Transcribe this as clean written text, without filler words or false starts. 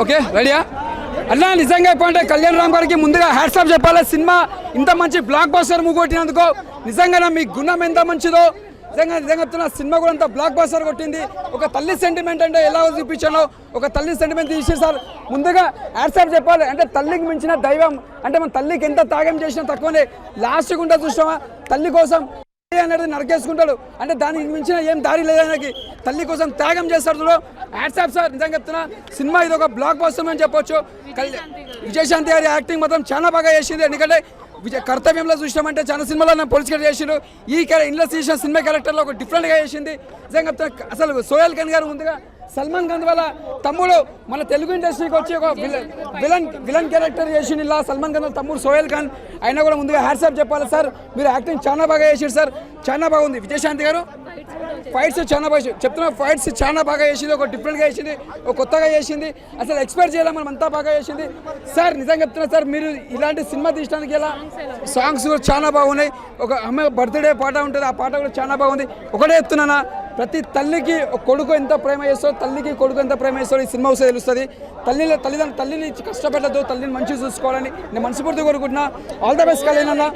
Okay రెడీయా అన్నా? నిజంగా చెప్పంటే కళ్యాణ్ రామ్ గారికి ముందుగా హ్యాట్సాప్ చెప్పాలి. సినిమా ఇంత మంచి బ్లాక్ బస్టర్ మూవ్ కొట్టినందుకు నిజంగా మీ గుణం ఎంత మంచిదో నిజంగా చెప్తున్నా. సినిమా కూడా అంత బ్లాక్ బస్టర్ కొట్టింది. ఒక తల్లి సెంటిమెంట్ అంటే ఎలా చూపించానో ఒక తల్లి సెంటిమెంట్ తీసి సార్ ముందుగా హ్యాట్సాప్ చెప్పాలి. అంటే తల్లికి మించిన దైవం అంటే మన తల్లికి ఎంత త్యాగం చేసినా తక్కువనే. లాస్ట్ గుండా చూసినామా తల్లి కోసం అనేది నరికేసుకుంటాడు. అంటే దానికి మించిన ఏం దారి లేదు ఆయనకి. తల్లి కోసం త్యాగం చేస్తాడు చూడు. హ్యాట్సాప్ సార్ నిజంగా చెప్తున్నా. సినిమా ఇది ఒక బ్లాక్ బస్టర్ అని చెప్పొచ్చు. విజయశాంతి గారి యాక్టింగ్ మాత్రం చాలా బాగా చేసింది. ఎందుకంటే కర్తవ్యంలో చూసినామంటే చాలా సినిమాలో పోలీస్ క్యారెక్టర్ చేసిండు. ఈ ఇంట్లో తీసిన సినిమా క్యారెక్టర్లో ఒక డిఫరెంట్గా చేసింది. నిజంగా చెప్తున్నా. అసలు సోహెల్ ఖాన్ గారు ముందుగా సల్మాన్ ఖాన్ వాళ్ళ తమ్ముడు మన తెలుగు ఇండస్ట్రీకి వచ్చి ఒక విలన్ క్యారెక్టర్ చేసిండు. ఇలా సల్మాన్ ఖాన్ తమ్ముడు సోహెల్ ఖాన్ అయినా కూడా ముందుగా హ్యాట్సాప్ చెప్పాలి సార్. మీరు యాక్టింగ్ చాలా బాగా చేసారు సార్, చాలా బాగుంది. విజయశాంతి గారు ఫైట్స్ చాలా బాగా చెప్తున్నా. ఫైట్స్ చాలా బాగా చేసింది, ఒక డిఫరెంట్గా చేసింది, ఒక కొత్తగా చేసింది. అసలు ఎక్స్పెక్ట్ చేయాలి మనం అంతా బాగా చేసింది సార్. నిజంగా చెప్తున్నా సార్, మీరు ఇలాంటి సినిమా తీయడానికి ఎలా సాంగ్స్ కూడా చాలా బాగున్నాయి. ఒక అమ్మాయి బర్త్డే పాట ఉంటుంది, ఆ పాట కూడా చాలా బాగుంది. ఒకటే చెప్తున్నానా, ప్రతి తల్లికి కొడుకు ఎంత ప్రేమ చేస్తారో తల్లికి కొడుకు ఎంత ప్రేమ చేస్తారో ఈ సినిమా వస్తే తెలుస్తుంది. తల్లిని కష్టపెట్టద్దు, తల్లిని మంచిగా చూసుకోవాలని నేను మనస్ఫూర్తిగా కోరుకుంటున్నా. ఆల్ ద బెస్ట్ కళ్యాణ్ అన్న.